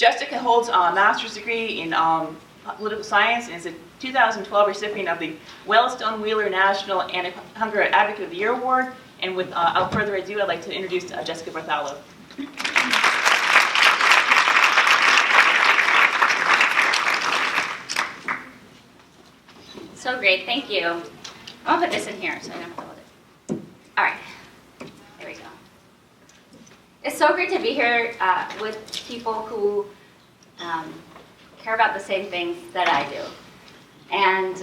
Jessica holds a master's degree in political science and is a 2012 recipient of the Wellstone Wheeler National Anti-Hunger Advocate of the Year Award. And without further ado, I'd like to introduce Jessica Bartholow. So great, thank you. I'll put this in here so I don't have to hold it. All right, there we go. It's so great to be here with people who care about the same things that I do. And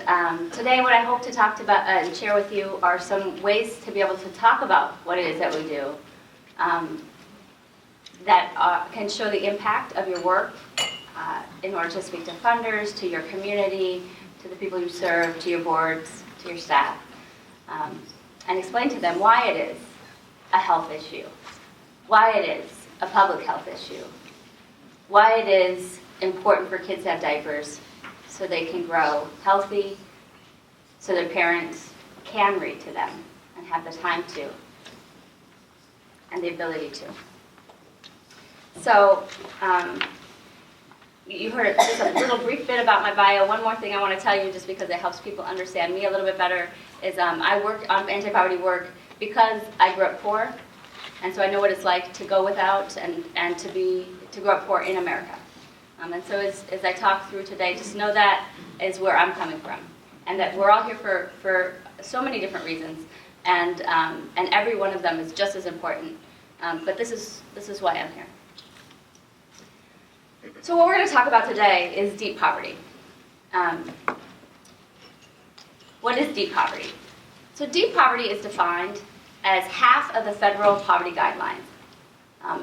today what I hope to talk about and share with you are some ways to be able to talk about what it is that we do that can show the impact of your work in order to speak to funders, to your community, to the people you serve, to your boards, to your staff, and explain to them why it is a health issue, why it is a public health issue, why it is important for kids to have diapers so they can grow healthy, so their parents can read to them and have the time to, and the ability to. So, you heard just a little brief bit about my bio. One more thing I want to tell you, just because it helps people understand me a little bit better, is I work on anti-poverty work because I grew up poor, and so I know what it's like to go without and to grow up poor in America. And so as I talk through today, just know that is where I'm coming from, and that we're all here for so many different reasons, and every one of them is just as important. But this is why I'm here. So what we're going to talk about today is deep poverty. What is deep poverty? So deep poverty is defined as half of the federal poverty guidelines.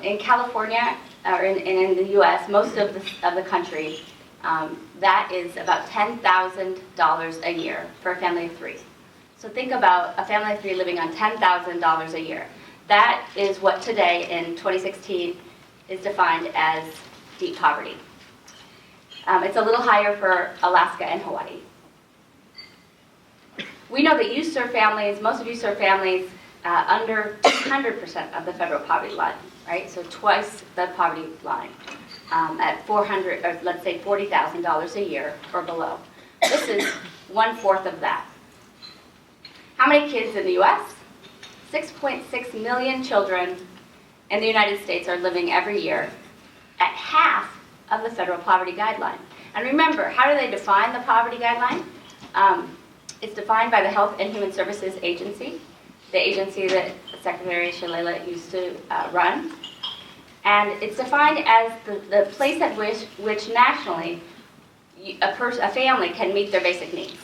In California, or in the U.S., most of the country, that is about $10,000 a year for a family of three. So think about a family of three living on $10,000 a year. That is what today, in 2016, is defined as deep poverty. It's a little higher for Alaska and Hawaii. We know that you serve families, most of you serve families under 100% of the federal poverty line, right? So twice the poverty line at $400, or let's say $40,000 a year or below. This is 1/4 of that. How many kids in the U.S.? 6.6 million children in the United States are living every year at half of the federal poverty guideline. And remember, how do they define the poverty guideline? It's defined by the Health and Human Services Agency, the agency that Secretary Shalala used to run. And it's defined as the place at which nationally a family can meet their basic needs.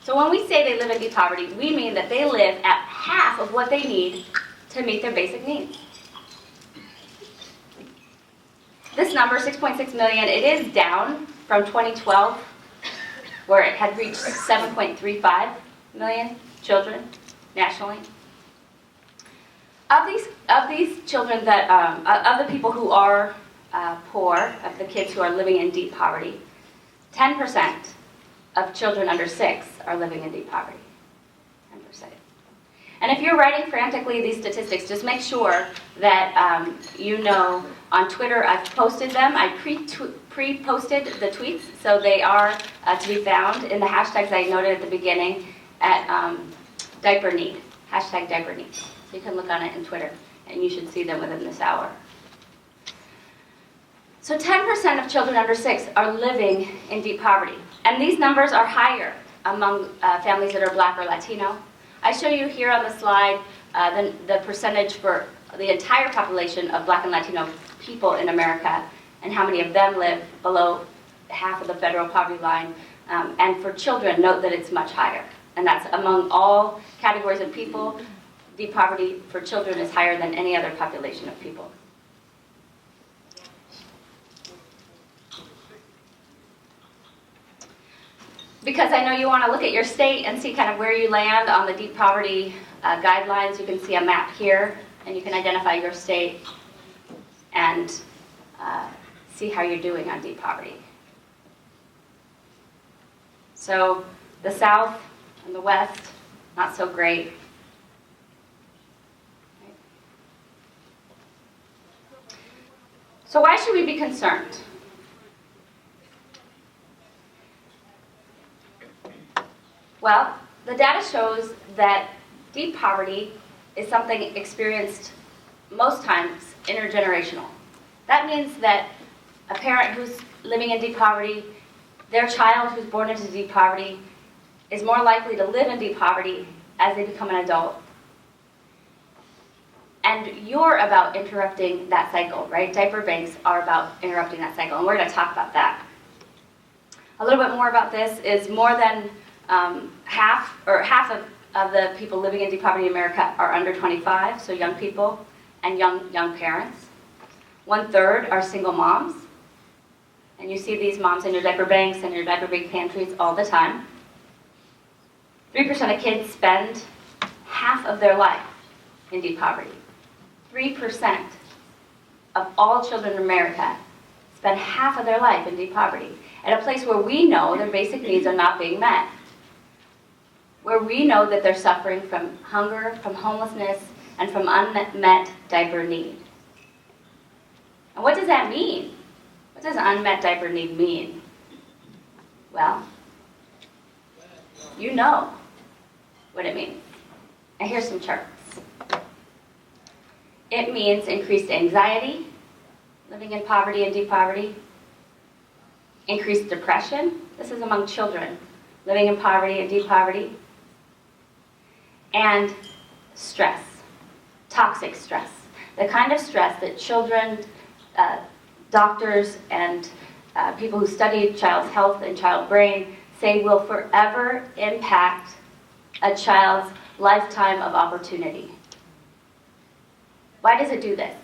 So when we say they live in deep poverty, we mean that they live at half of what they need to meet their basic needs. This number, 6.6 million, it is down from 2012, where it had reached 7.35 million children nationally. Of these children that, of the people who are poor, of the kids who are living in deep poverty, 10% of children under 6 are living in deep poverty. 10%. And if you're writing frantically these statistics, just make sure that you know on Twitter I've posted them. I pre-posted the tweets, so they are to be found in the hashtags I noted at the beginning at diaper need, hashtag diaper need. So you can look on it in Twitter, and you should see them within this hour. So 10% of children under 6 are living in deep poverty. And these numbers are higher among families that are Black or Latino. I show you here on the slide the percentage for the entire population of Black and Latino people in America and how many of them live below half of the federal poverty line. And for children, note that it's much higher. And that's among all categories of people. Deep poverty for children is higher than any other population of people. Because I know you want to look at your state and see kind of where you land on the deep poverty guidelines. You can see a map here, and you can identify your state and see how you're doing on deep poverty. So the South and the West, not so great. So why should we be concerned? Well, the data shows that deep poverty is something experienced most times intergenerational. That means that a parent who's living in deep poverty, their child who's born into deep poverty, is more likely to live in deep poverty as they become an adult. And you're about interrupting that cycle, right? Diaper banks are about interrupting that cycle, and we're going to talk about that. A little bit more about this is more than half of the people living in deep poverty in America are under 25, so young people and young parents. 1/3 are single moms, and you see these moms in your diaper banks and your diaper bank pantries all the time. 3% of kids spend half of their life in deep poverty. 3% of all children in America spend half of their life in deep poverty, at a place where we know their basic needs are not being met, where we know that they're suffering from hunger, from homelessness, and from unmet diaper need. And what does that mean? What does unmet diaper need mean? Well, you know what it means. And here's some charts. It means increased anxiety, living in poverty and deep poverty, increased depression. This is among children living in poverty and deep poverty, and stress, toxic stress, the kind of stress that children, doctors, and people who study child's health and child brain say will forever impact a child's lifetime of opportunity. Why does it do this?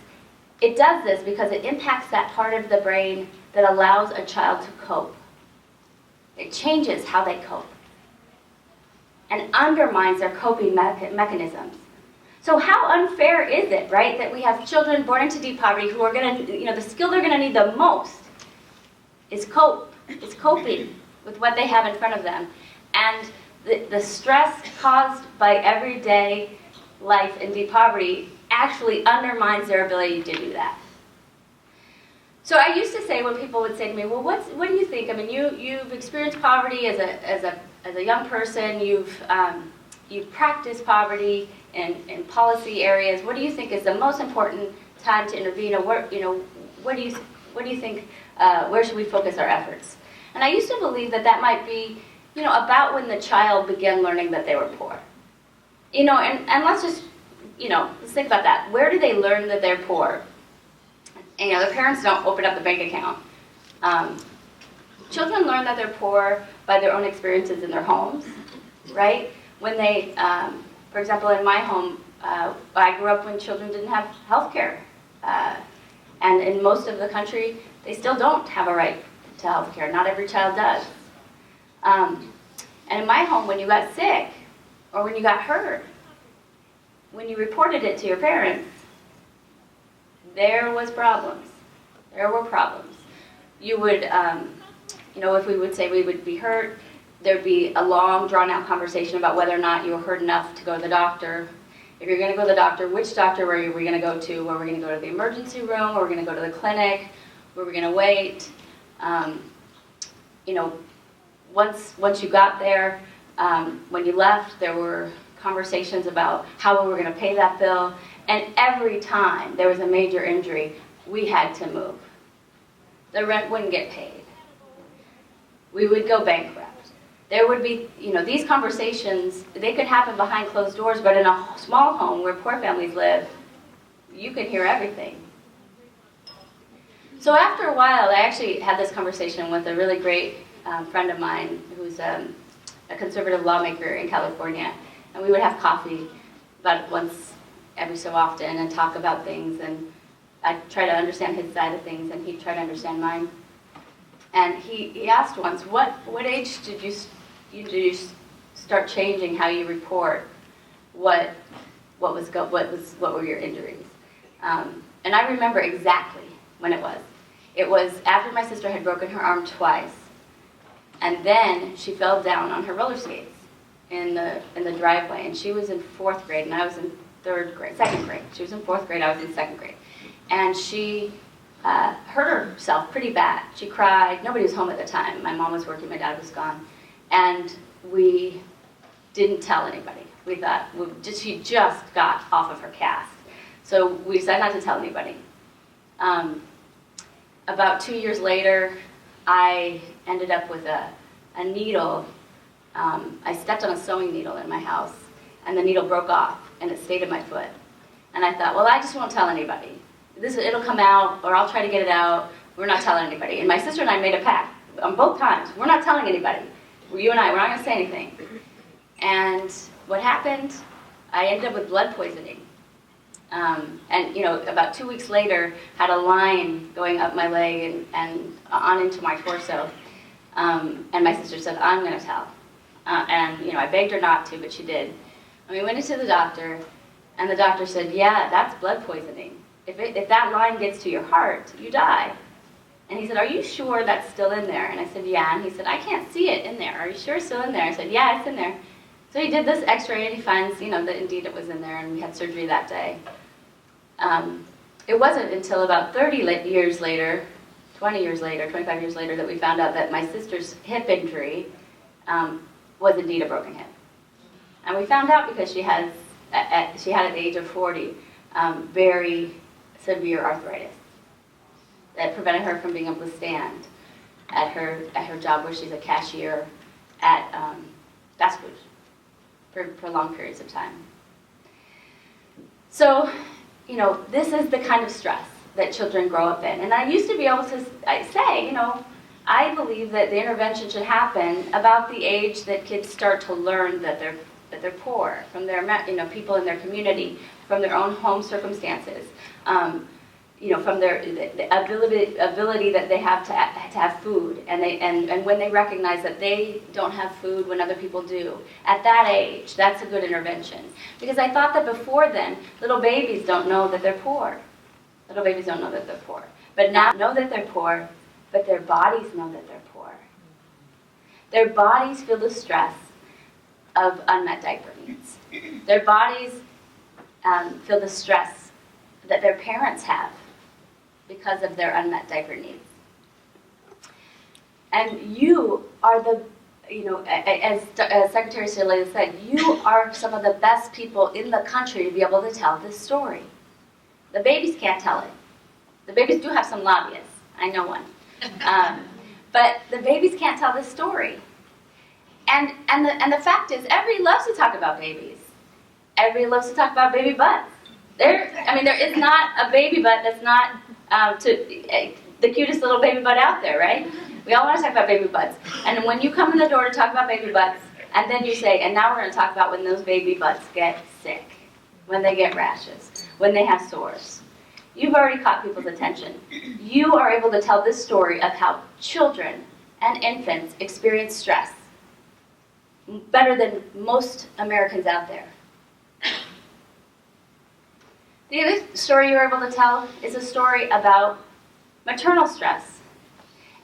It does this because it impacts that part of the brain that allows a child to cope. It changes how they cope and undermines their coping mechanisms. So how unfair is it, right, that we have children born into deep poverty who are going to, the skill they're going to need the most is coping with what they have in front of them. And the stress caused by everyday life in deep poverty actually undermines their ability to do that. So I used to say, when people would say to me, well, what do you think? I mean, you've experienced poverty as a young person. You've practiced poverty in policy areas. What do you think is the most important time to intervene? Or what do you think? Where should we focus our efforts? And I used to believe that might be, about when the child began learning that they were poor. And let's just, let's think about that. Where do they learn that they're poor? And, the parents don't open up the bank account. Children learn that they're poor by their own experiences in their homes, right? When they, for example, in my home, I grew up when children didn't have health care. And in most of the country, they still don't have a right to health care. Not every child does. And in my home, when you got sick or when you got hurt, when you reported it to your parents, there was problems. There were problems. You would, if we would say we would be hurt, there'd be a long, drawn-out conversation about whether or not you were hurt enough to go to the doctor. If you're going to go to the doctor, which doctor were we going to go to? Were we going to go to the emergency room? Were we going to go to the clinic? Were we going to wait? Once you got there, when you left, there were conversations about how we were going to pay that bill. And every time there was a major injury, we had to move. The rent wouldn't get paid. We would go bankrupt. There would be, these conversations, they could happen behind closed doors, but in a small home where poor families live, you can hear everything. So after a while, I actually had this conversation with a really great friend of mine who's a conservative lawmaker in California, and we would have coffee about once every so often and talk about things, and I'd try to understand his side of things, and he'd try to understand mine. And he asked once, what age did you start changing how you report what were your injuries? And I remember exactly when it was. It was after my sister had broken her arm twice, and then she fell down on her roller skates in the driveway, and she was in 4th grade, and I was in second grade. She was in 4th grade, I was in 2nd grade. And hurt herself pretty bad. She cried. Nobody was home at the time. My mom was working, my dad was gone. And we didn't tell anybody. We thought she just got off of her cast. So we decided not to tell anybody. About 2 years later, I ended up with a needle. I stepped on a sewing needle in my house, and the needle broke off, and it stayed in my foot. And I thought, well, I just won't tell anybody. It'll come out, or I'll try to get it out. We're not telling anybody. And my sister and I made a pact on both times. We're not telling anybody. You and I, we're not going to say anything. And what happened, I ended up with blood poisoning. And about 2 weeks later, had a line going up my leg and on into my torso. And my sister said, I'm going to tell. And I begged her not to, but she did. And we went into the doctor, and the doctor said, yeah, that's blood poisoning. If that line gets to your heart, you die. And he said, are you sure that's still in there? And I said, yeah. And he said, I can't see it in there. Are you sure it's still in there? I said, yeah, it's in there. So he did this x-ray, and he finds, that indeed it was in there, and we had surgery that day. It wasn't until about 30 years later, 20 years later, 25 years later, that we found out that my sister's hip injury was indeed a broken hip. And we found out because she had at the age of 40 very severe arthritis that prevented her from being able to stand at her job where she's a cashier at fast food for long periods of time. So, this is the kind of stress that children grow up in. And I used to be able to say, I believe that the intervention should happen about the age that kids start to learn that they're poor, from their people in their community, from their own home circumstances, from the ability that they have to have food, and when they recognize that they don't have food when other people do. At that age, that's a good intervention. Because I thought that before then, little babies don't know that they're poor. Little babies don't know that they're poor. But now know that they're poor, but their bodies know that they're poor. Their bodies feel the stress of unmet diaper needs. Their bodies feel the stress that their parents have because of their unmet diaper needs. And you are as Secretary Shalala said, you are some of the best people in the country to be able to tell this story. The babies can't tell it. The babies do have some lobbyists. I know one. But the babies can't tell this story. And the fact is, everybody loves to talk about babies. Everybody loves to talk about baby butts. There is not a baby butt that's not the cutest little baby butt out there, right? We all want to talk about baby butts. And when you come in the door to talk about baby butts, and then you say, and now we're going to talk about when those baby butts get sick, when they get rashes, when they have sores. You've already caught people's attention. You are able to tell this story of how children and infants experience stress better than most Americans out there. The other story you're able to tell is a story about maternal stress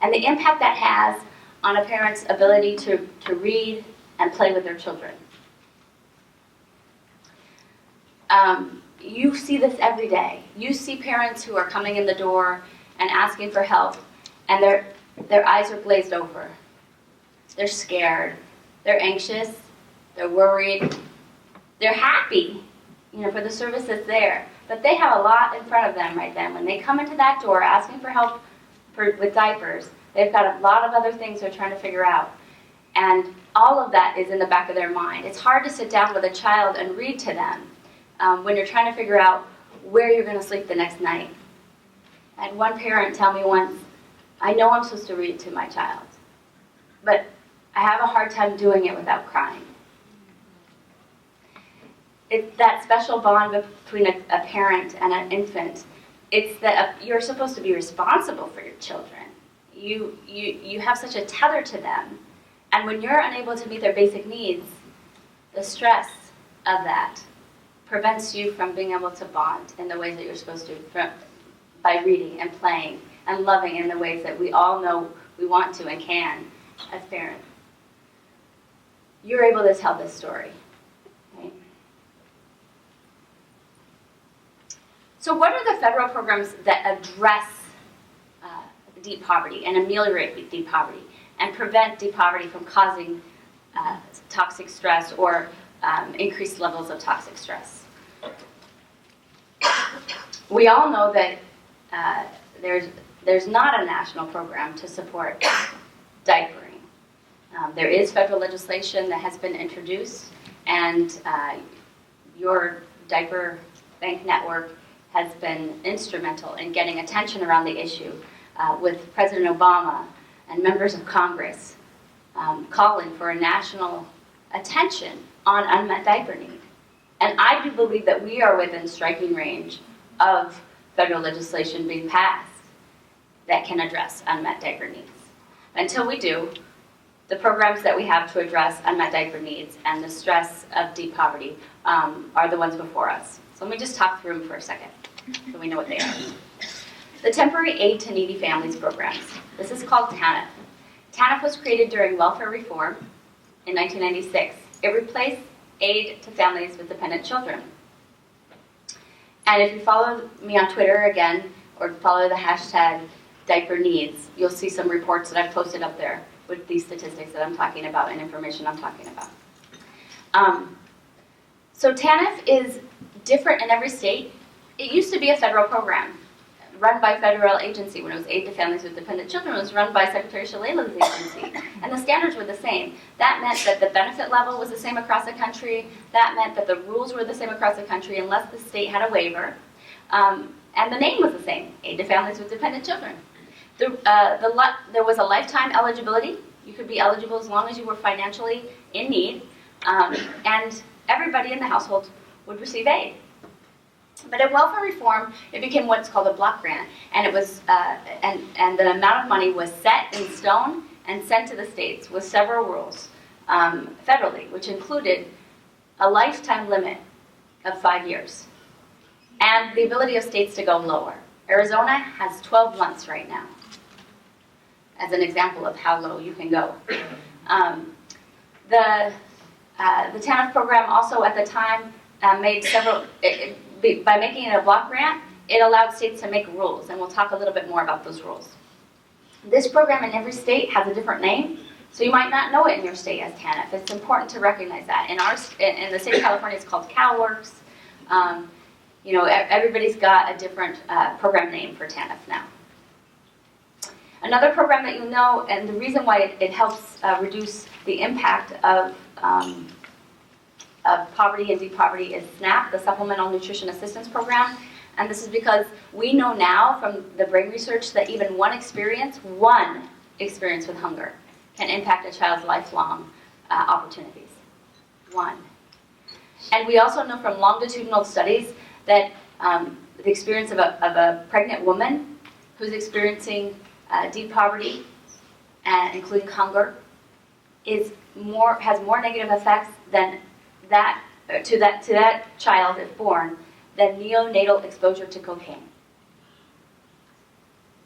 and the impact that has on a parent's ability to read and play with their children. You see this every day. You see parents who are coming in the door and asking for help, and their eyes are glazed over. They're scared. They're anxious. They're worried. They're happy, for the service that's there. But they have a lot in front of them right then. When they come into that door asking for help with diapers, they've got a lot of other things they're trying to figure out. And all of that is in the back of their mind. It's hard to sit down with a child and read to them when you're trying to figure out where you're going to sleep the next night. I had one parent tell me once, I know I'm supposed to read to my child, but I have a hard time doing it without crying. It's that special bond between a parent and an infant. It's that you're supposed to be responsible for your children. You have such a tether to them. And when you're unable to meet their basic needs, the stress of that prevents you from being able to bond in the ways that you're supposed to, by reading and playing and loving in the ways that we all know we want to and can as parents. You're able to tell this story. Right? So what are the federal programs that address deep poverty and ameliorate deep poverty and prevent deep poverty from causing toxic stress or increased levels of toxic stress. We all know that there's not a national program to support diapering. There is federal legislation that has been introduced, and your diaper bank network has been instrumental in getting attention around the issue with President Obama and members of Congress calling for a national attention on unmet diaper need. And I do believe that we are within striking range of federal legislation being passed that can address unmet diaper needs. Until we do, the programs that we have to address unmet diaper needs and the stress of deep poverty are the ones before us. So let me just talk through them for a second so we know what they are. The Temporary Aid to Needy Families programs. This is called TANF. TANF was created during welfare reform in 1996. It replaced aid to families with dependent children. And if you follow me on Twitter again, or follow the hashtag diaper needs, you'll see some reports that I've posted up there with these statistics that I'm talking about and information I'm talking about. So TANF is different in every state. It used to be a federal program run by federal agency. When it was Aid to Families with Dependent Children, it was run by Secretary Shalala's agency. And the standards were the same. That meant that the benefit level was the same across the country. That meant that the rules were the same across the country unless the state had a waiver. And the name was the same, Aid to Families with Dependent Children. There was a lifetime eligibility. You could be eligible as long as you were financially in need. And everybody in the household would receive aid. But at welfare reform, it became what's called a block grant, and it was and the amount of money was set in stone and sent to the states with several rules federally, which included a lifetime limit of 5 years and the ability of states to go lower. Arizona has 12 months right now, as an example of how low you can go. The TANF program also at the time made several. By making it a block grant, it allowed states to make rules, and we'll talk a little bit more about those rules. This program in every state has a different name, so you might not know it in your state as TANF. It's important to recognize that. In the state of California, it's called CalWorks. Everybody's got a different program name for TANF now. Another program that you know, and the reason why it helps reduce the impact of poverty and deep poverty is SNAP, the Supplemental Nutrition Assistance Program. And this is because we know now from the brain research that even one experience with hunger can impact a child's lifelong opportunities. One. And we also know from longitudinal studies that the experience of a pregnant woman who's experiencing deep poverty, including hunger, has more negative effects than to that child if born than neonatal exposure to cocaine.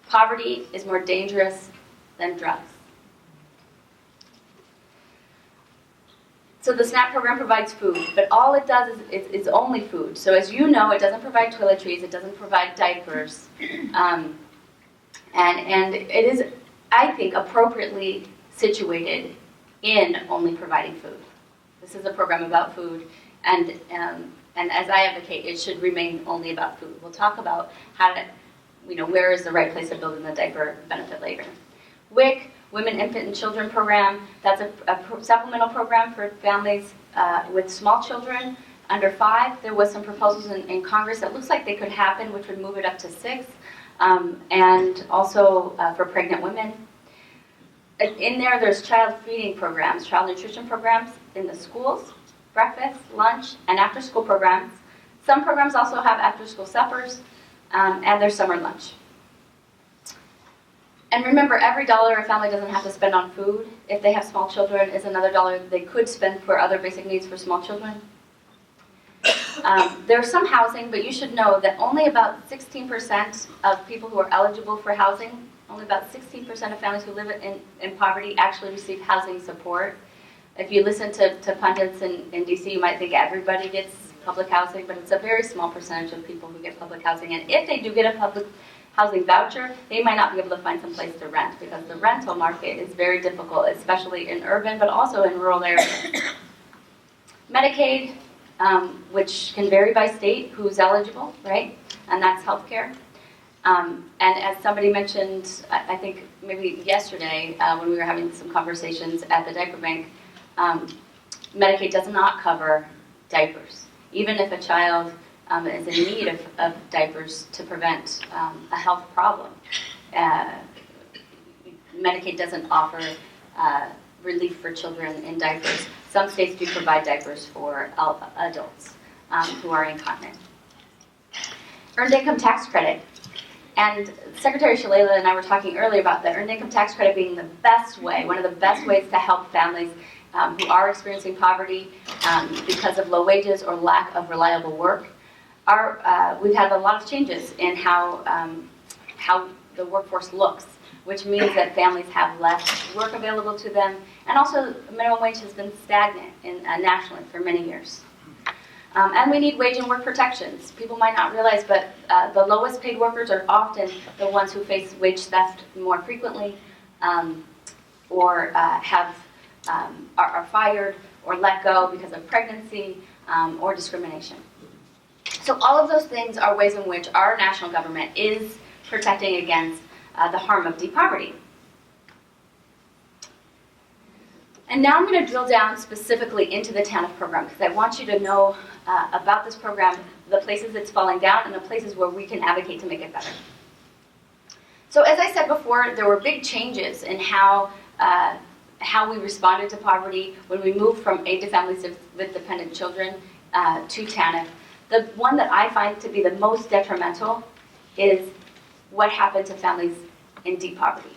Poverty is more dangerous than drugs. So the SNAP program provides food, but all it does is only food. So as you know, it doesn't provide toiletries, it doesn't provide diapers, and it is, I think, appropriately situated in only providing food. This is a program about food, and as I advocate, it should remain only about food. We'll talk about how to, where is the right place to build in the diaper benefit later. WIC, Women, Infant, and Children Program, that's a supplemental program for families with small children under 5. There was some proposals in Congress that looks like they could happen, which would move it up to 6, and also for pregnant women. In there's child feeding programs, child nutrition programs in the schools, breakfast, lunch, and after-school programs. Some programs also have after-school suppers, and there's summer lunch. And remember, every dollar a family doesn't have to spend on food, if they have small children, is another dollar they could spend for other basic needs for small children. There's some housing, but you should know that only about 16% of people who are eligible for housing, only about 16% of families who live in poverty actually receive housing support. If you listen to pundits in DC, you might think everybody gets public housing, but it's a very small percentage of people who get public housing. And if they do get a public housing voucher, they might not be able to find some place to rent because the rental market is very difficult, especially in urban, but also in rural areas. Medicaid, which can vary by state who's eligible, right? And that's healthcare. And as somebody mentioned, I think maybe yesterday when we were having some conversations at the diaper bank, Medicaid does not cover diapers. Even if a child is in need of diapers to prevent a health problem, Medicaid doesn't offer relief for children in diapers. Some states do provide diapers for adults who are incontinent. Earned income tax credit. And Secretary Shalala and I were talking earlier about the earned income tax credit being the best way, one of the best ways to help families who are experiencing poverty because of low wages or lack of reliable work. We've had a lot of changes in how the workforce looks, which means that families have less work available to them, and also minimum wage has been stagnant nationally for many years. And we need wage and work protections. People might not realize, but the lowest paid workers are often the ones who face wage theft more frequently, or are fired or let go because of pregnancy or discrimination. So all of those things are ways in which our national government is protecting against the harm of deep poverty. And now I'm going to drill down specifically into the TANF program because I want you to know about this program, the places it's falling down, and the places where we can advocate to make it better. So as I said before, there were big changes in how we responded to poverty when we moved from aid to families with dependent children to TANF. The one that I find to be the most detrimental is what happened to families in deep poverty.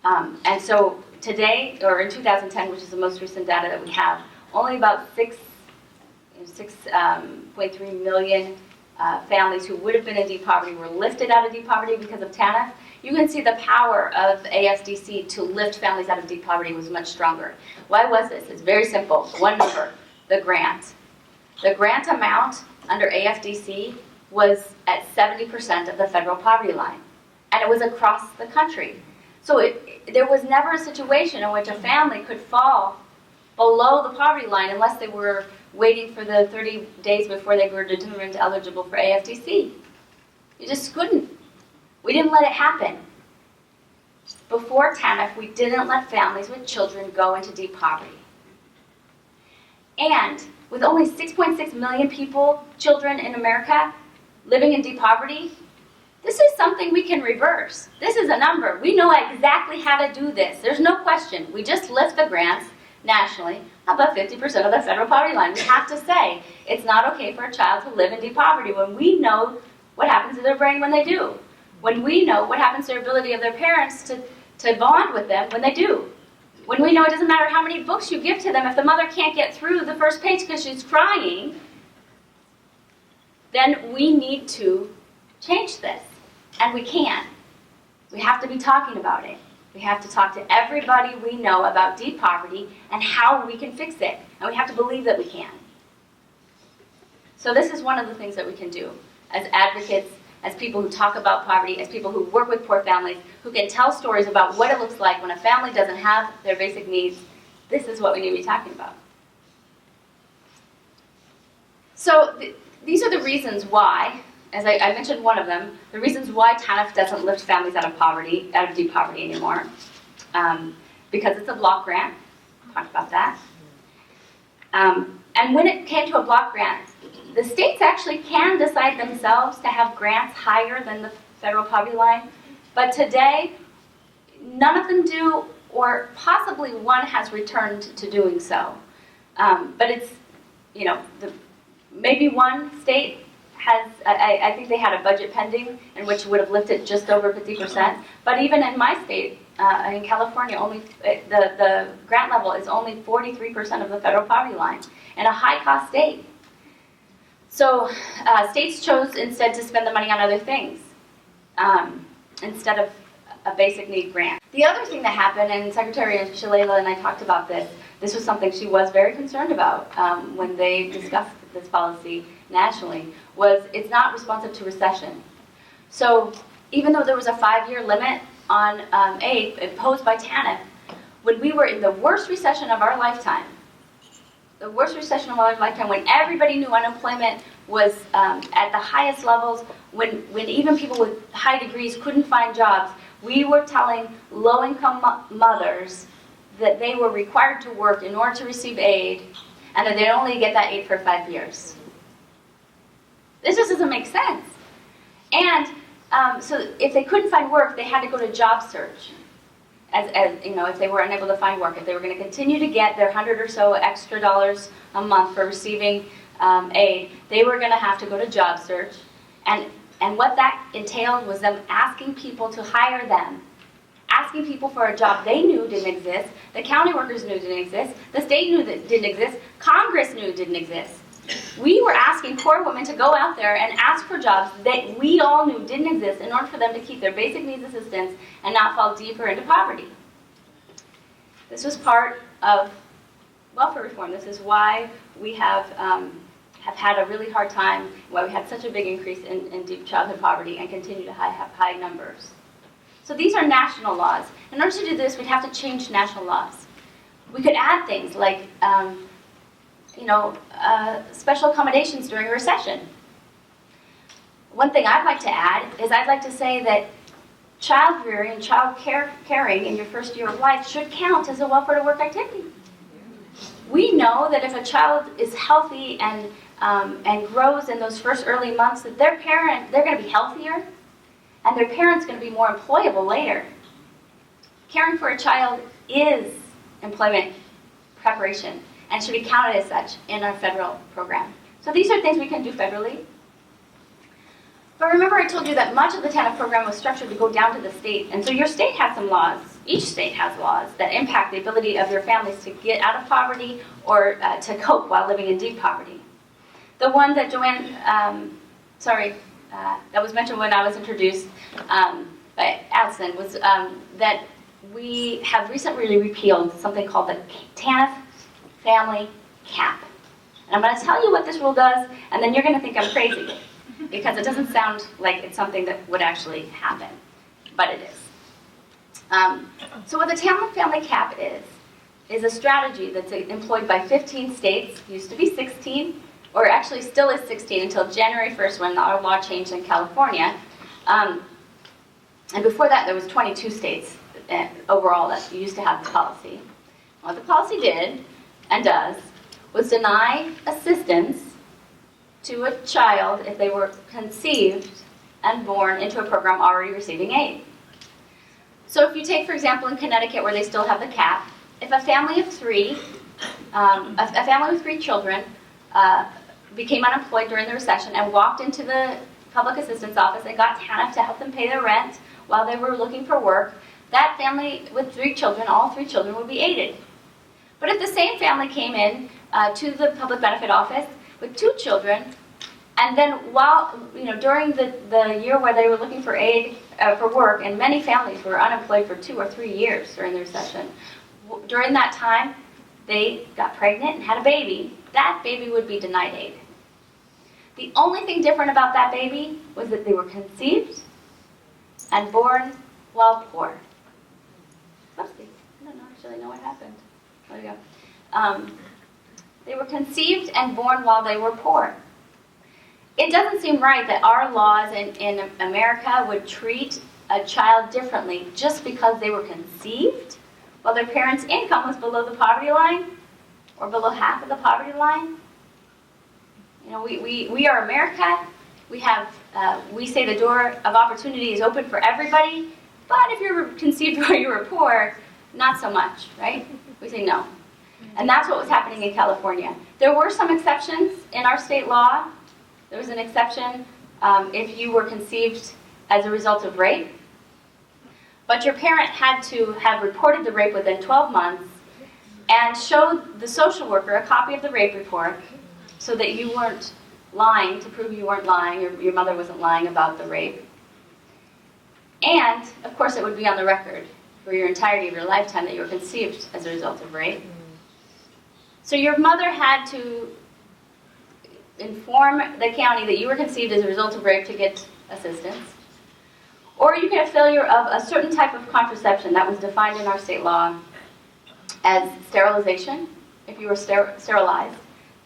And so today, or in 2010, which is the most recent data that we have, only about 6.3 million families who would have been in deep poverty were lifted out of deep poverty because of TANF. You can see the power of AFDC to lift families out of deep poverty was much stronger. Why was this? It's very simple. One number, the grant. The grant amount under AFDC was at 70% of the federal poverty line, and it was across the country. So there was never a situation in which a family could fall below the poverty line unless they were waiting for the 30 days before they were determined eligible for AFDC. You just couldn't. We didn't let it happen. Before TANF, we didn't let families with children go into deep poverty. And with only 6.6 million children in America living in deep poverty, this is something we can reverse. This is a number. We know exactly how to do this. There's no question. We just lift the grants nationally above 50% of the federal poverty line. We have to say it's not okay for a child to live in deep poverty when we know what happens to their brain when they do. When we know what happens to their ability of their parents to bond with them when they do. When we know it doesn't matter how many books you give to them, if the mother can't get through the first page because she's crying, then we need to change this. And we can. We have to be talking about it. We have to talk to everybody we know about deep poverty and how we can fix it. And we have to believe that we can. So this is one of the things that we can do as advocates, as people who talk about poverty, as people who work with poor families, who can tell stories about what it looks like when a family doesn't have their basic needs. This is what we need to be talking about. So these are the reasons why, as I mentioned one of them, the reasons why TANF doesn't lift families out of deep poverty anymore. Because it's a block grant. Talked about that. And when it came to a block grant, the states actually can decide themselves to have grants higher than the federal poverty line. But today, none of them do, or possibly one has returned to doing so. But it's, maybe one state has, I think they had a budget pending in which would have lifted just over 50%. But even in my state, in California, only the grant level is only 43% of the federal poverty line in a high-cost state. So states chose instead to spend the money on other things instead of a basic need grant. The other thing that happened, and Secretary Shalala and I talked about this was something she was very concerned about when they discussed this policy nationally, was it's not responsive to recession. So even though there was a 5-year limit on aid imposed by TANF, when we were in the worst recession of our lifetime, when everybody knew unemployment was at the highest levels, when even people with high degrees couldn't find jobs, we were telling low-income mothers that they were required to work in order to receive aid, and that they'd only get that aid for 5 years. This just doesn't make sense. And so if they couldn't find work, they had to go to job search. As you know, if they were unable to find work, if they were going to continue to get their $100 or so extra dollars a month for receiving aid, they were going to have to go to job search. And what that entailed was them asking people to hire them, asking people for a job they knew didn't exist, the county workers knew didn't exist, the state knew that didn't exist, Congress knew didn't exist. We were asking poor women to go out there and ask for jobs that we all knew didn't exist in order for them to keep their basic needs assistance and not fall deeper into poverty. This was part of welfare reform. This is why we have had a really hard time, why we had such a big increase in deep childhood poverty and continue to have high numbers. So these are national laws. In order to do this, we'd have to change national laws. We could add things like special accommodations during a recession. One thing I'd like to add is I'd like to say that child rearing and child caring in your first year of life should count as a welfare to work activity. We know that if a child is healthy and grows in those first early months, that they're going to be healthier, and their parent's going to be more employable later. Caring for a child is employment preparation and should be counted as such in our federal program. So these are things we can do federally. But remember I told you that much of the TANF program was structured to go down to the state. And so your state has some laws. Each state has laws that impact the ability of your families to get out of poverty or to cope while living in deep poverty. The one that that was mentioned when I was introduced by Allison was that we have recently repealed something called the TANF family cap. And I'm going to tell you what this rule does, and then you're going to think I'm crazy, because it doesn't sound like it's something that would actually happen, but it is. So what the TANF family cap is a strategy that's employed by 15 states, used to be 16, or actually still is 16 until January 1st when our law changed in California. And before that, there was 22 states overall that used to have the policy. What the policy did and does was deny assistance to a child if they were conceived and born into a program already receiving aid. So if you take, for example, in Connecticut where they still have the cap, if a family of three, a family with 3 children became unemployed during the recession and walked into the public assistance office and got TANF to help them pay their rent while they were looking for work, that family with 3 children, all 3 children would be aided. But if the same family came in to the public benefit office with 2 children, and then during the year where they were looking for aid for work, and many families were unemployed for 2 or 3 years during the recession, during that time they got pregnant and had a baby, that baby would be denied aid. The only thing different about that baby was that they were conceived and born while poor. Oopsie, I don't actually know what happened. There we go. They were conceived and born while they were poor. It doesn't seem right that our laws in America would treat a child differently just because they were conceived while their parents' income was below the poverty line or below half of the poverty line. You know, we are America. We say the door of opportunity is open for everybody, but if you were conceived while you were poor, not so much, right? We say no. And that's what was happening in California. There were some exceptions in our state law. There was an exception if you were conceived as a result of rape. But your parent had to have reported the rape within 12 months and showed the social worker a copy of the rape report so that you weren't lying, to prove you weren't lying, or your mother wasn't lying about the rape. And, of course, it would be on the record for your entirety of your lifetime that you were conceived as a result of rape. So your mother had to inform the county that you were conceived as a result of rape to get assistance. Or you could have failure of a certain type of contraception that was defined in our state law as sterilization. If you were sterilized,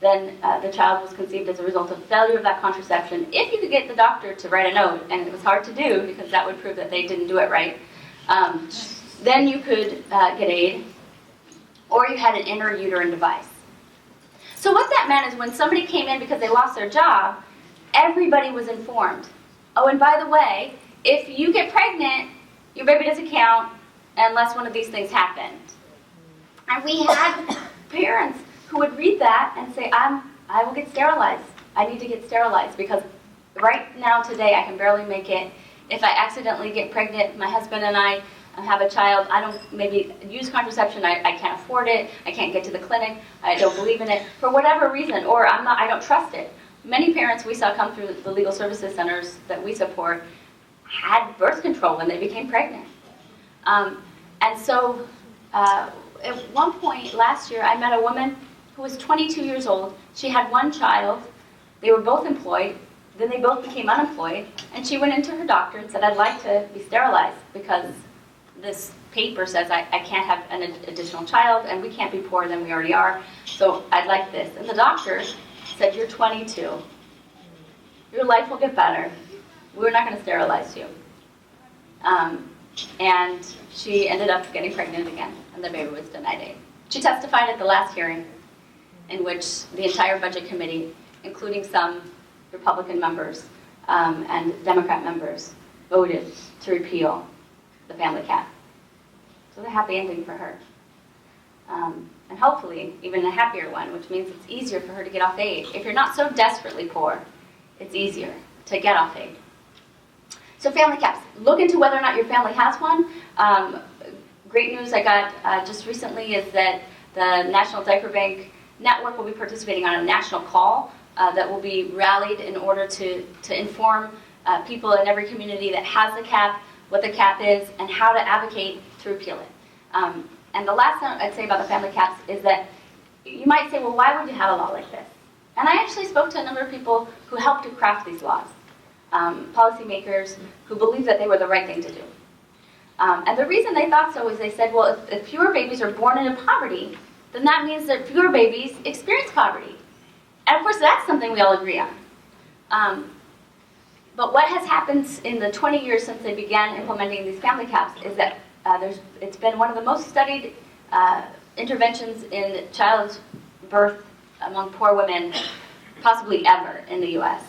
then the child was conceived as a result of failure of that contraception. If you could get the doctor to write a note, and it was hard to do because that would prove that they didn't do it right, then you could get aid, or you had an intrauterine device. So what that meant is when somebody came in because they lost their job, everybody was informed. Oh, and by the way, if you get pregnant, your baby doesn't count unless one of these things happened. And we had parents who would read that and say, I will get sterilized. I need to get sterilized because right now, today, I can barely make it. If I accidentally get pregnant, my husband and I have a child, I don't maybe use contraception, I can't afford it, I can't get to the clinic, I don't believe in it, for whatever reason, or I don't trust it. Many parents we saw come through the legal services centers that we support had birth control when they became pregnant. And so at one point last year, I met a woman who was 22 years old. She had one child. They were both employed. Then they both became unemployed. And she went into her doctor and said, I'd like to be sterilized because this paper says I can't have an additional child and we can't be poorer than we already are. So I'd like this. And the doctor said, you're 22. Your life will get better. We're not going to sterilize you. And she ended up getting pregnant again, and the baby was denied aid. She testified at the last hearing in which the entire budget committee, including some Republican members and Democrat members, voted to repeal the family cap. So it's a happy ending for her. And hopefully even a happier one, which means it's easier for her to get off aid. If you're not so desperately poor, it's easier to get off aid. So family caps. Look into whether or not your family has one. Great news I got just recently is that the National Diaper Bank Network will be participating on a national call that will be rallied in order to inform people in every community that has the cap, what the cap is, and how to advocate to repeal it. And the last thing I'd say about the family caps is that you might say, well, why would you have a law like this? And I actually spoke to a number of people who helped to craft these laws. Policymakers who believed that they were the right thing to do. And the reason they thought so is they said, well, if fewer babies are born into poverty, then that means that fewer babies experience poverty. And of course, that's something we all agree on. But what has happened in the 20 years since they began implementing these family caps is that it's been one of the most studied interventions in childbirth among poor women, possibly ever in the U.S.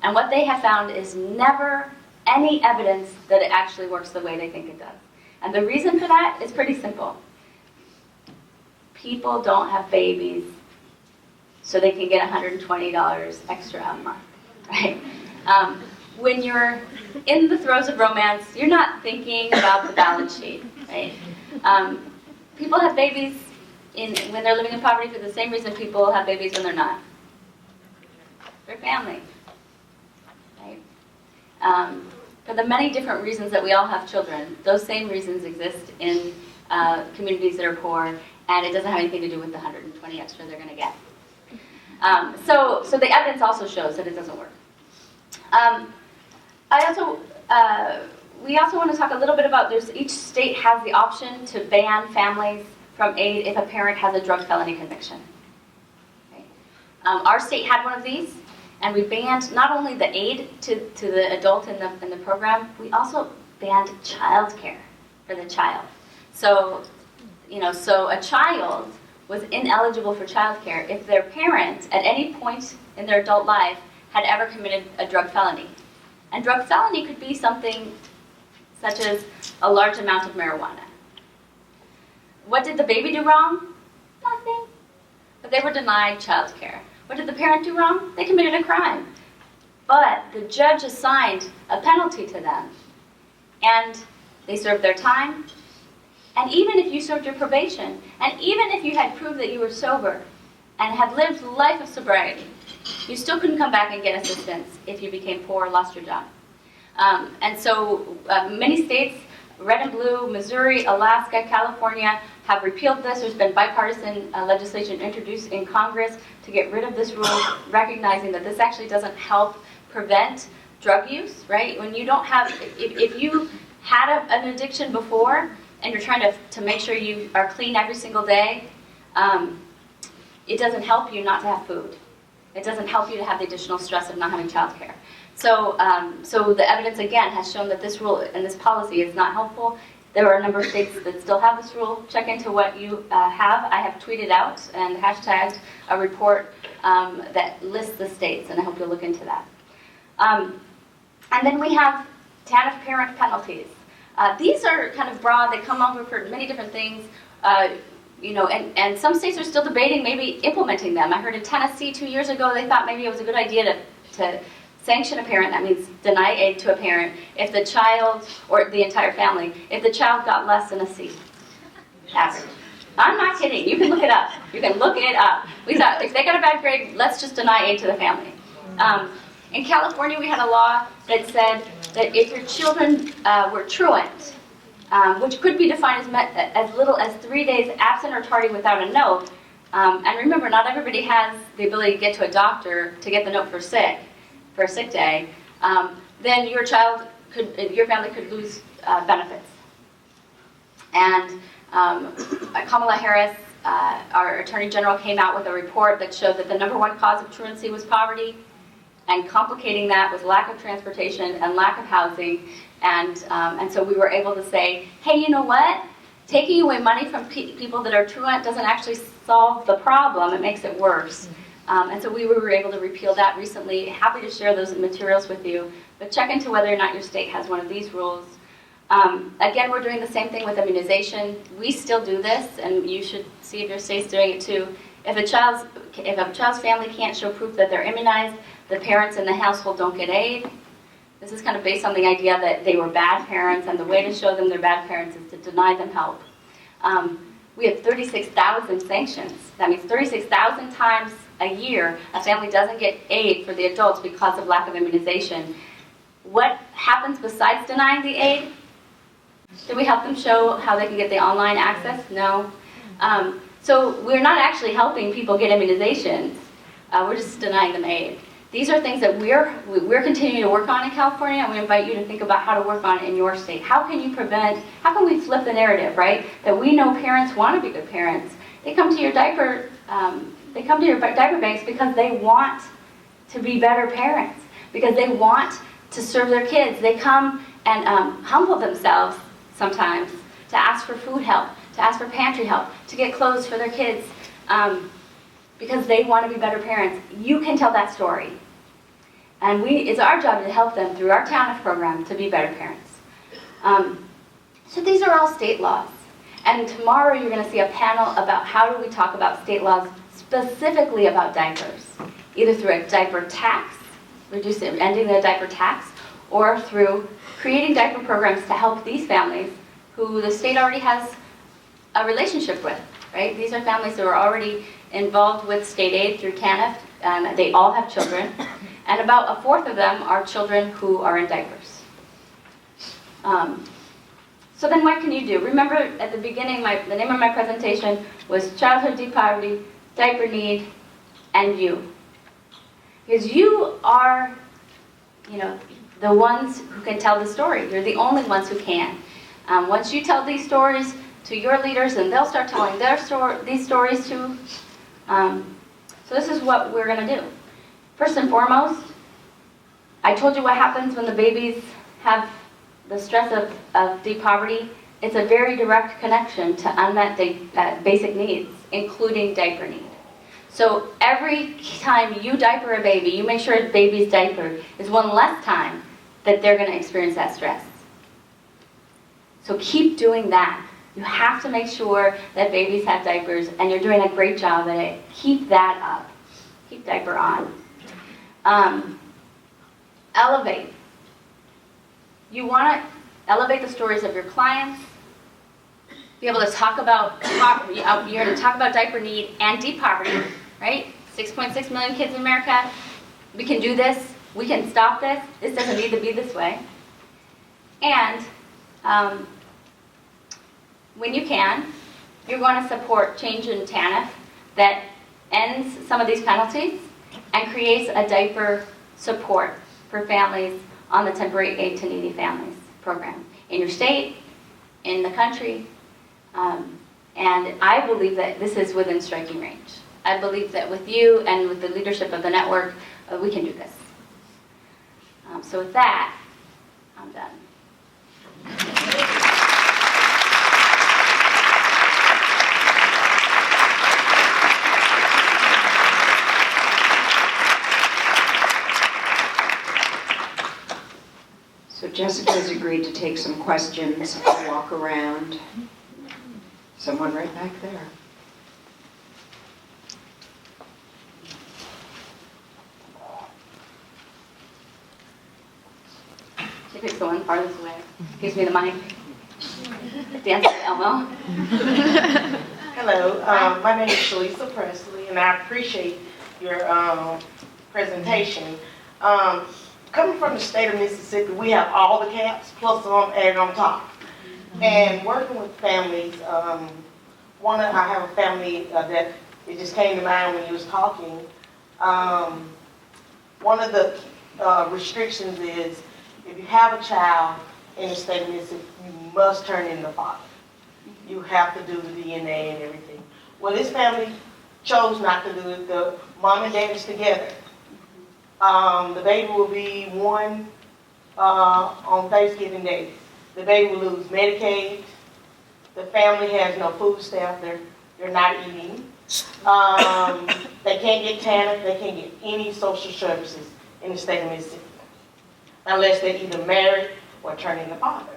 And what they have found is never any evidence that it actually works the way they think it does. And the reason for that is pretty simple. People don't have babies so they can get $120 extra a month, right? When you're in the throes of romance, you're not thinking about the balance sheet, right? People have babies when they're living in poverty for the same reason people have babies when they're not. Their family. For the many different reasons that we all have children, those same reasons exist in communities that are poor, and it doesn't have anything to do with the 120 extra they're going to get. So the evidence also shows that it doesn't work. We also want to talk a little bit about each state has the option to ban families from aid if a parent has a drug felony conviction. Okay. Our state had one of these. And we banned not only the aid to the adult in the program, we also banned child care for the child. So a child was ineligible for child care if their parent, at any point in their adult life, had ever committed a drug felony. And drug felony could be something such as a large amount of marijuana. What did the baby do wrong? Nothing. But they were denied child care. What did the parent do wrong? They committed a crime. But the judge assigned a penalty to them. And they served their time. And even if you served your probation, and even if you had proved that you were sober and had lived a life of sobriety, you still couldn't come back and get assistance if you became poor or lost your job. And so many states, red and blue, Missouri, Alaska, California, have repealed this. There's been bipartisan legislation introduced in Congress to get rid of this rule, recognizing that this actually doesn't help prevent drug use, right? When you don't have, if you had an addiction before and you're trying to make sure you are clean every single day, it doesn't help you not to have food. It doesn't help you to have the additional stress of not having childcare. So, so the evidence again has shown that this rule and this policy is not helpful. There are a number of states that still have this rule. Check into what you have. I have tweeted out and hashtagged a report that lists the states, and I hope you'll look into that. And then we have TANF parent penalties. These are kind of broad. They come over for many different things. You know, and some states are still debating maybe implementing them. I heard in Tennessee 2 years ago they thought maybe it was a good idea to sanction a parent, that means deny aid to a parent, if the child, or the entire family, if the child got less than a C average. I'm not kidding. You can look it up. You can look it up. We thought if they got a bad grade, let's just deny aid to the family. In California, we had a law that said that if your children were truant, which could be defined as little as 3 days absent or tardy without a note, and remember, not everybody has the ability to get to a doctor to get the note for a sick day, then your family could lose benefits. And Kamala Harris, our Attorney General, came out with a report that showed that the #1 cause of truancy was poverty, and complicating that was lack of transportation and lack of housing. And so we were able to say, hey, you know what? Taking away money from people that are truant doesn't actually solve the problem. It makes it worse. And so we were able to repeal that recently. Happy to share those materials with you. But check into whether or not your state has one of these rules. Again, we're doing the same thing with immunization. We still do this, and you should see if your state's doing it too. If a child's family can't show proof that they're immunized, the parents in the household don't get aid. This is kind of based on the idea that they were bad parents, and the way to show them they're bad parents is to deny them help. We have 36,000 sanctions. That means 36,000 times a year a family doesn't get aid for the adults because of lack of immunization. What happens besides denying the aid? Do we help them show how they can get the online access? No. So we're not actually helping people get immunizations. We're just denying them aid. These are things that we're continuing to work on in California, and we invite you to think about how to work on it in your state. How can we flip the narrative, right? That we know parents want to be good parents. They come to your diaper banks because they want to be better parents, because they want to serve their kids. They come and humble themselves sometimes to ask for food help, to ask for pantry help, to get clothes for their kids, because they want to be better parents. You can tell that story. And it's our job to help them through our TANF program to be better parents. So these are all state laws. And tomorrow you're going to see a panel about how do we talk about state laws specifically about diapers, either through a diaper tax, ending the diaper tax, or through creating diaper programs to help these families who the state already has a relationship with, right? These are families that are already involved with state aid through TANF. They all have children, and about 1/4 of them are children who are in diapers. So then what can you do? Remember at the beginning, the name of my presentation was Childhood Deep Poverty, Diaper Need, and You. Because you are, the ones who can tell the story. You're the only ones who can. Once you tell these stories to your leaders, and they'll start telling these stories too. So this is what we're going to do. First and foremost, I told you what happens when the babies have the stress of deep poverty. It's a very direct connection to unmet basic needs, including diaper need. So every time you diaper a baby, you make sure the baby's diapered, is one less time that they're going to experience that stress. So keep doing that. You have to make sure that babies have diapers, and you're doing a great job at it. Keep that up. Keep diaper on. Elevate. You want to elevate the stories of your clients, be able to talk about poverty. You're going to talk about diaper need and deep poverty, right? 6.6 million kids in America. We can do this. We can stop this. This doesn't need to be this way. And when you can, you're going to support change in TANF that ends some of these penalties and creates a diaper support for families on the Temporary Aid to Needy Families program in your state, in the country, and I believe that this is within striking range. I believe that with you and with the leadership of the network, we can do this. So with that, I'm done. So Jessica has agreed to take some questions and walk around. Someone right back there. She picks the one farthest away. Gives me the mic. Dance with Elmo. Hello, my name is Shalisa Presley, and I appreciate your presentation. Coming from the state of Mississippi, we have all the caps plus some added on top. And working with families, I have a family that it just came to mind when you was talking. One of the restrictions is if you have a child in the state of Mississippi, you must turn in the father. You have to do the DNA and everything. Well, this family chose not to do it. The mom and dad is together. The baby will be one on Thanksgiving Day. The baby will lose Medicaid. The family has no food stamp. They're not eating. They can't get TANF. They can't get any social services in the state of Mississippi unless they're either married or turning the father.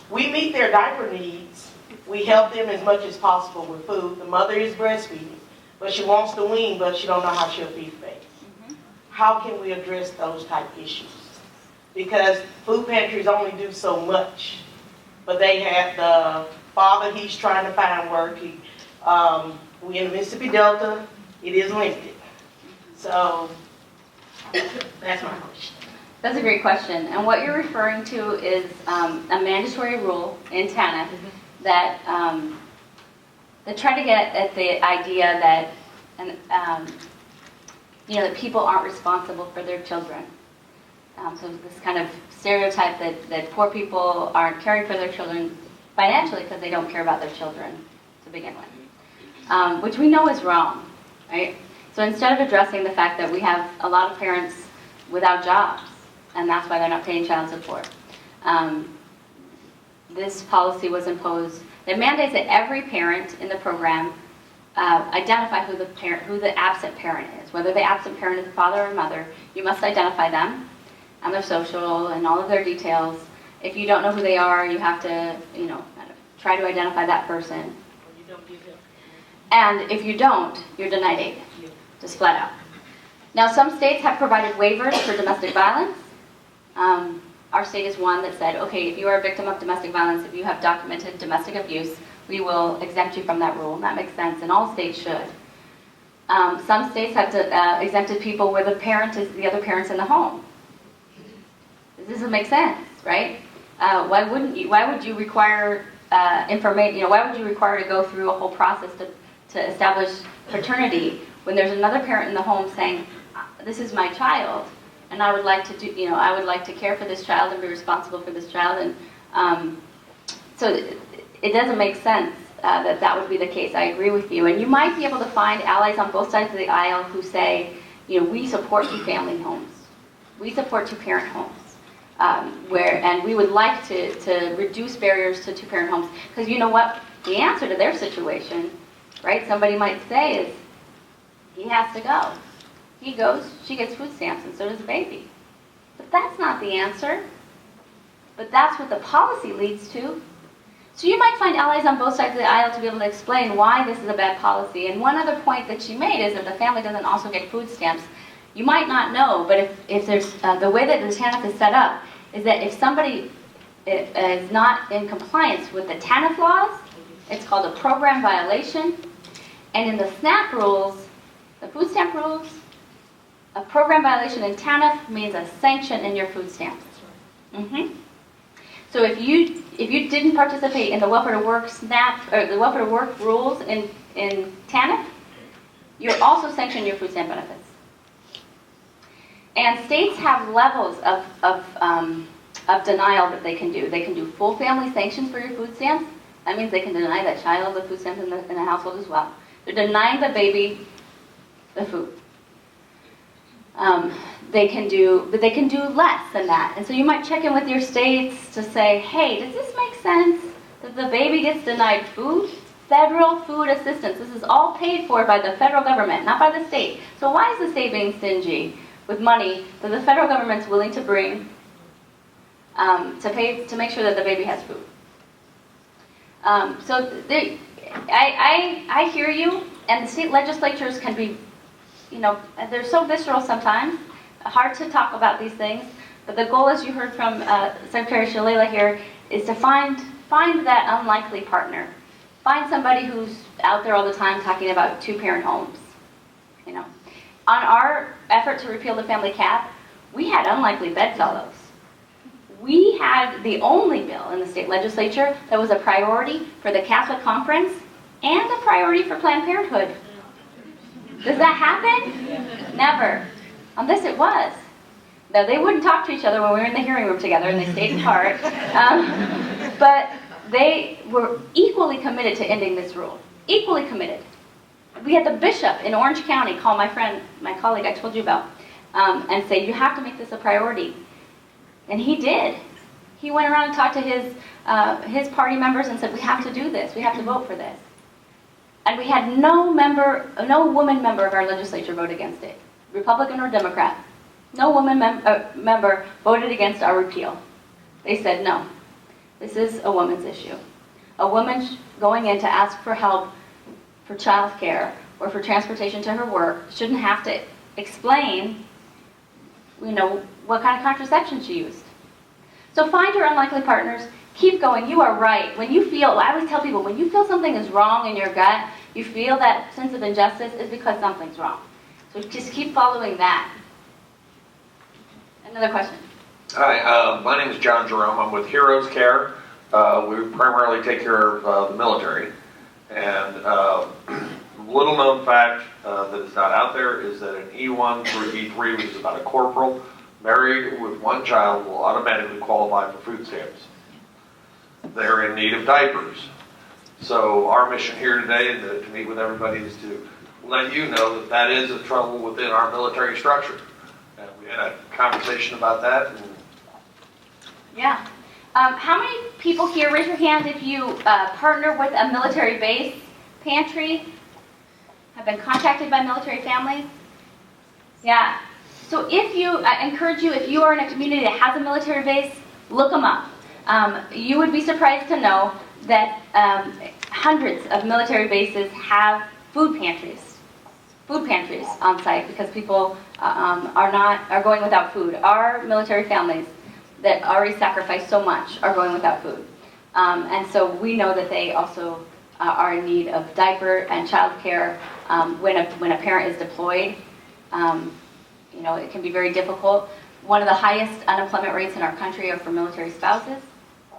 We meet their diaper needs. We help them as much as possible with food. The mother is breastfeeding, but she wants to wean, but she don't know how she'll feed the baby. How can we address those type issues? Because food pantries only do so much, but they have the father, he's trying to find work. We in the Mississippi Delta, it is limited. So that's my question. That's a great question. And what you're referring to is a mandatory rule in TANF that try to get at the idea that that people aren't responsible for their children. So this kind of stereotype that poor people aren't caring for their children financially because they don't care about their children to begin with, which we know is wrong, right? So instead of addressing the fact that we have a lot of parents without jobs, and that's why they're not paying child support, this policy was imposed that mandates that every parent in the program identify who the absent parent is. Whether the absent parent is the father or mother, you must identify them and their social and all of their details. If you don't know who they are, you have to, kind of try to identify that person. And if you don't, you're denied aid, just flat out. Now, some states have provided waivers for domestic violence. Our state is one that said, okay, if you are a victim of domestic violence, if you have documented domestic abuse, we will exempt you from that rule. And that makes sense, and all states should. Some states have exempted people where the parent is the other parent's in the home. This doesn't make sense, right? Why would you require information? Why would you require to go through a whole process to establish paternity when there's another parent in the home saying, "This is my child, and I would like to do, I would like to care for this child and be responsible for this child," and so it doesn't make sense that would be the case. I agree with you, and you might be able to find allies on both sides of the aisle who say, we support two-family homes, we support two-parent homes. And we would like to reduce barriers to two-parent homes, because you know what? The answer to their situation, right? Somebody might say is, he has to go. He goes, she gets food stamps, and so does the baby. But that's not the answer. But that's what the policy leads to. So you might find allies on both sides of the aisle to be able to explain why this is a bad policy. And one other point that she made is that the family doesn't also get food stamps. You might not know, but if there's the way that the TANF is set up is that if somebody is not in compliance with the TANF laws, it's called a program violation. And in the SNAP rules, the food stamp rules, a program violation in TANF means a sanction in your food stamps. So if you didn't participate in the welfare to work SNAP or the welfare to work rules in TANF, you're also sanctioning your food stamp benefits. And states have levels of denial that they can do. They can do full family sanctions for your food stamps. That means they can deny that child the food stamps in the household as well. They're denying the baby the food. They can do less than that. And so you might check in with your states to say, hey, does this make sense that the baby gets denied food? Federal food assistance. This is all paid for by the federal government, not by the state. So why is the state being stingy with money that the federal government's willing to bring to make sure that the baby has food? I hear you, and the state legislatures can be, they're so visceral sometimes, hard to talk about these things, but the goal, as you heard from Secretary Shalala here, is to find that unlikely partner. Find somebody who's out there all the time talking about two-parent homes. On our effort to repeal the family cap, we had unlikely bedfellows. We had the only bill in the state legislature that was a priority for the Catholic Conference and a priority for Planned Parenthood. Does that happen? Never. On this it was. Now, they wouldn't talk to each other when we were in the hearing room together, and they stayed apart. But they were equally committed to ending this rule. Equally committed. We had the bishop in Orange County call my colleague I told you about, and say, you have to make this a priority. And he did. He went around and talked to his party members and said, we have to do this. We have to vote for this. And we had no woman member of our legislature vote against it, Republican or Democrat. No woman member voted against our repeal. They said, no, this is a woman's issue. A woman going in to ask for help for child care or for transportation to her work shouldn't have to explain, what kind of contraception she used. So find your unlikely partners. Keep going. You are right. I always tell people, when you feel something is wrong in your gut, you feel that sense of injustice, is because something's wrong. So just keep following that. Another question. Hi, my name is John Jerome. I'm with Heroes Care. We primarily take care of the military. And little known fact that is not out there is that an E1 through E3, which is about a corporal, married with one child, will automatically qualify for food stamps. They're in need of diapers. So our mission here today to meet with everybody is to let you know that is a trouble within our military structure. And we had a conversation about that. Yeah. How many people here, raise your hand if you partner with a military base pantry, have been contacted by military families? Yeah. So I encourage you, if you are in a community that has a military base, look them up. You would be surprised to know that hundreds of military bases have food pantries on site because people are going without food. Our military families that already sacrificed so much are going without food. And so we know that they also are in need of diaper and child care. When a parent is deployed, it can be very difficult. One of the highest unemployment rates in our country are for military spouses,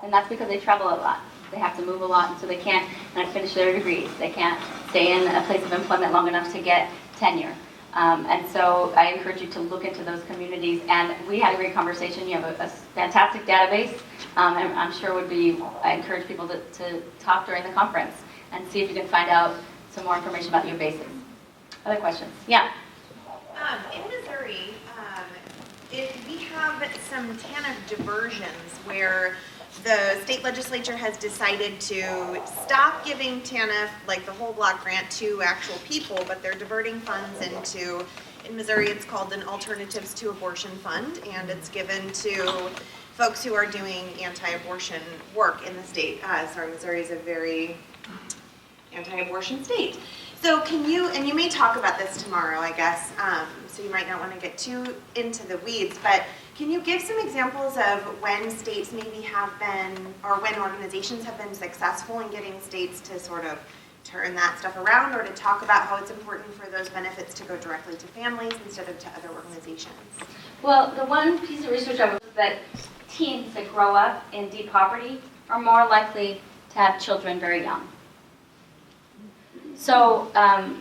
and that's because they travel a lot. They have to move a lot, and so they can't finish their degrees. They can't stay in a place of employment long enough to get tenure. And so I encourage you to look into those communities. And we had a great conversation. You have a fantastic database, and I'm sure I encourage people to talk during the conference and see if you can find out some more information about your bases. Other questions? Yeah. In Missouri, we have some TANF diversions where the state legislature has decided to stop giving TANF, like the whole block grant, to actual people, but they're diverting funds into, in Missouri it's called an Alternatives to Abortion Fund, and it's given to folks who are doing anti-abortion work in the state. Missouri is a very anti-abortion state. So and you may talk about this tomorrow, I guess, so you might not want to get too into the weeds, but can you give some examples of when states maybe have been, or when organizations have been successful in getting states to sort of turn that stuff around, or to talk about how it's important for those benefits to go directly to families instead of to other organizations? Well, the one piece of research I was that teens that grow up in deep poverty are more likely to have children very young. So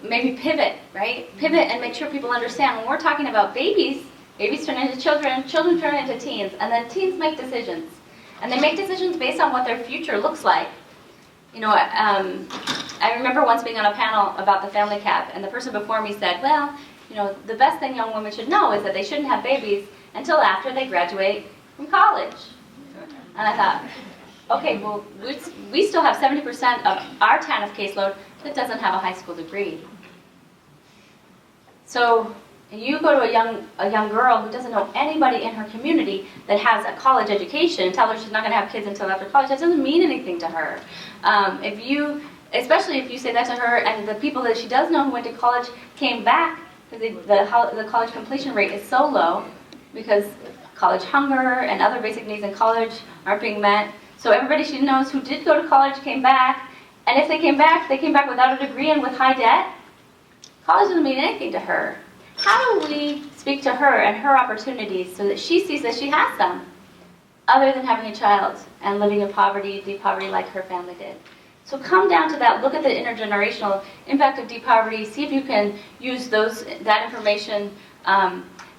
maybe pivot, right? Pivot and make sure people understand when we're talking about babies, Babies turn into children, children turn into teens, and then teens make decisions. And they make decisions based on what their future looks like. You know, I remember once being on a panel about the family cap, and the person before me said, well, you know, the best thing young women should know is that they shouldn't have babies until after they graduate from college. And I thought, okay, well, we still have 70% of our TANF caseload that doesn't have a high school degree. So you go to a young girl who doesn't know anybody in her community that has a college education and tell her she's not going to have kids until after college, that doesn't mean anything to her. Especially if you say that to her and the people that she does know who went to college came back, because the college completion rate is so low because college hunger and other basic needs in college aren't being met. So everybody she knows who did go to college came back, and if they came back without a degree and with high debt. College doesn't mean anything to her. How do we speak to her and her opportunities so that she sees that she has them, other than having a child and living in poverty, deep poverty like her family did? So come down to that, look at the intergenerational impact of deep poverty, see if you can use that information.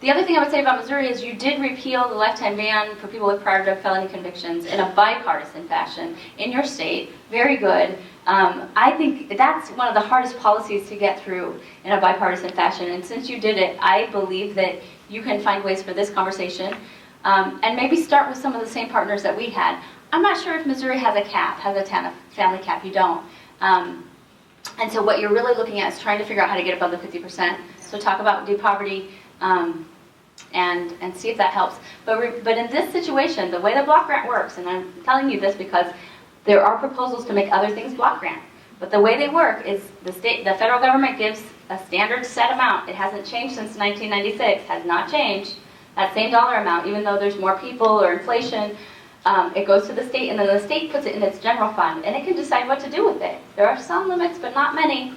The other thing I would say about Missouri is you did repeal the lifetime ban for people with prior drug felony convictions in a bipartisan fashion in your state. Very good. I think that's one of the hardest policies to get through in a bipartisan fashion. And since you did it, I believe that you can find ways for this conversation. And maybe start with some of the same partners that we had. I'm not sure if Missouri has a TANF family cap. You don't. And so what you're really looking at is trying to figure out how to get above the 50%. So talk about deep poverty and see if that helps. But in this situation, the way the block grant works, and I'm telling you this because there are proposals to make other things block grant, but the way they work is the federal government gives a standard set amount. It hasn't changed since 1996, has not changed. That same dollar amount, even though there's more people or inflation, it goes to the state, and then the state puts it in its general fund, and it can decide what to do with it. There are some limits, but not many.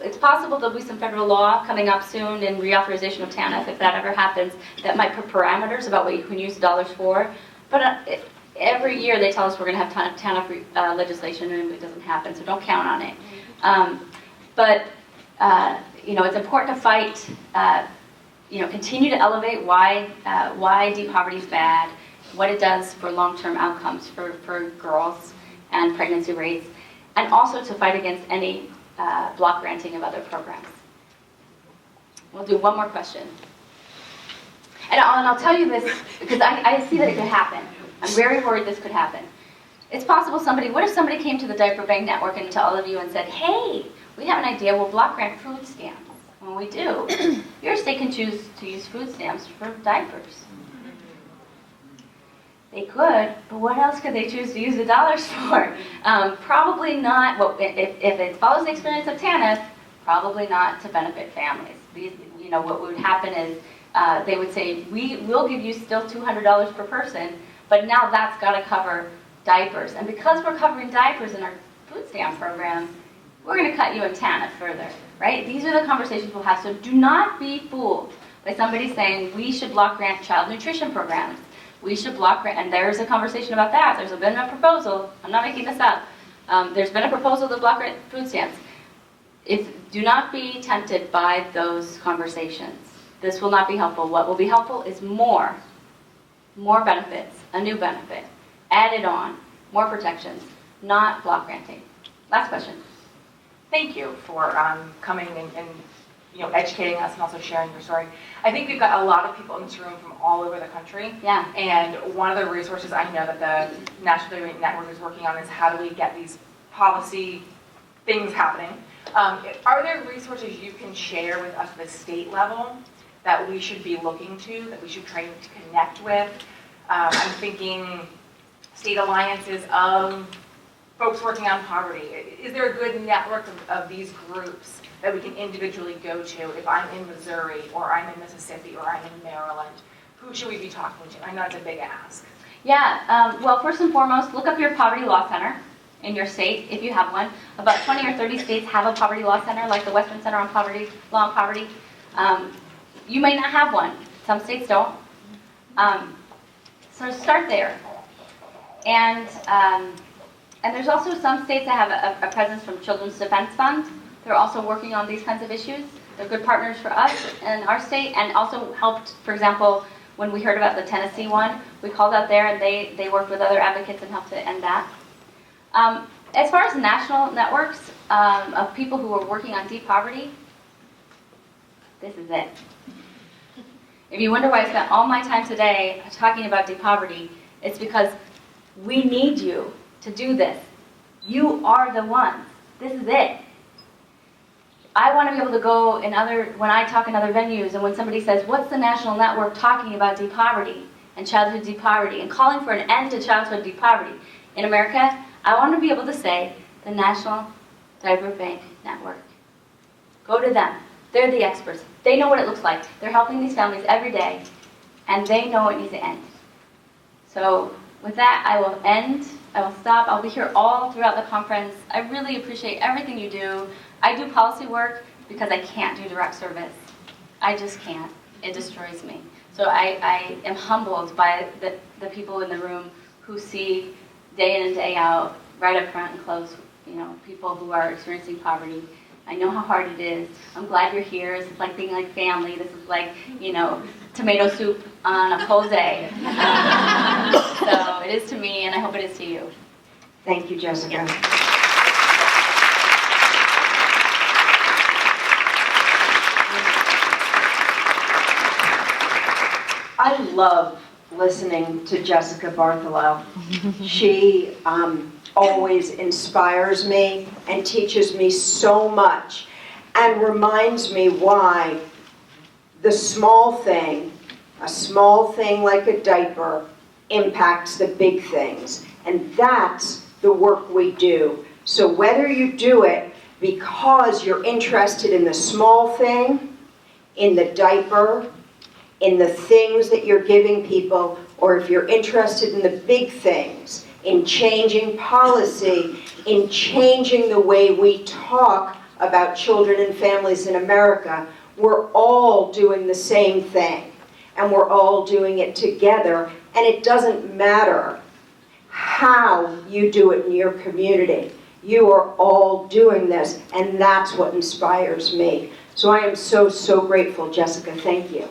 It's possible there'll be some federal law coming up soon in reauthorization of TANF, if that ever happens, that might put parameters about what you can use the dollars for. But every year they tell us we're going to have TANF legislation, and it doesn't happen, so don't count on it. It's important to fight, continue to elevate why deep poverty is bad, what it does for long-term outcomes for girls and pregnancy rates, and also to fight against any block granting of other programs. We'll do one more question. And I'll tell you this because I see that it could happen. I'm very worried this could happen. It's possible what if somebody came to the Diaper Bank Network and to all of you and said, hey, we have an idea, we'll block grant food stamps. When we do, your state can choose to use food stamps for diapers. They could, but what else could they choose to use the dollars for? Probably not, if it follows the experience of TANF, probably not to benefit families. What would happen is they would say, we will give you still $200 per person, but now that's got to cover diapers. And because we're covering diapers in our food stamp program, we're going to cut you in TANF further, right? These are the conversations we'll have. So do not be fooled by somebody saying we should block grant child nutrition programs. We should block grant, and there's a conversation about that. There's been a proposal. I'm not making this up. There's been a proposal to block grant food stamps. Do not be tempted by those conversations. This will not be helpful. What will be helpful is more benefits, a new benefit, added on, more protections, not block granting. Last question. Thank you for coming and educating us and also sharing your story. I think we've got a lot of people in this room from all over the country. Yeah. And one of the resources I know that the National Diaper Bank Network is working on is how do we get these policy things happening. Are there resources you can share with us at the state level that we should be looking to, that we should try to connect with? I'm thinking state alliances of folks working on poverty. Is there a good network of these groups that we can individually go to if I'm in Missouri or I'm in Mississippi or I'm in Maryland? Who should we be talking to? I know it's a big ask. Yeah, well, first and foremost, look up your poverty law center in your state, if you have one. About 20 or 30 states have a poverty law center, like the Western Center on Poverty, Law and Poverty. You may not have one. Some states don't. So start there. And there's also some states that have a presence from Children's Defense Fund. They're also working on these kinds of issues. They're good partners for us and our state, and also helped, for example, when we heard about the Tennessee one, we called out there and they worked with other advocates and helped to end that. As far as national networks of people who are working on deep poverty, this is it. If you wonder why I spent all my time today talking about deep poverty, it's because we need you to do this. You are the ones. This is it. I want to be able to go when I talk in other venues, and when somebody says, what's the national network talking about deep poverty and childhood deep poverty and calling for an end to childhood deep poverty in America, I want to be able to say the National Diaper Bank Network. Go to them. They're the experts. They know what it looks like. They're helping these families every day, and they know it needs to end. So with that, I will end. I will stop. I'll be here all throughout the conference. I really appreciate everything you do. I do policy work because I can't do direct service. I just can't. It destroys me. So I am humbled by the people in the room who see day in and day out, right up front and close, people who are experiencing poverty. I know how hard it is. I'm glad you're here. This is like being like family. This is like, tomato soup on a cold day. So it is to me, and I hope it is to you. Thank you, Jessica. I love listening to Jessica Bartholow. She always inspires me and teaches me so much and reminds me why the small thing, a small thing like a diaper, impacts the big things. And that's the work we do. So whether you do it because you're interested in the small thing, in the diaper, in the things that you're giving people, or if you're interested in the big things, in changing policy, in changing the way we talk about children and families in America, we're all doing the same thing. And we're all doing it together. And it doesn't matter how you do it in your community. You are all doing this, and that's what inspires me. So I am so, so grateful, Jessica. Thank you.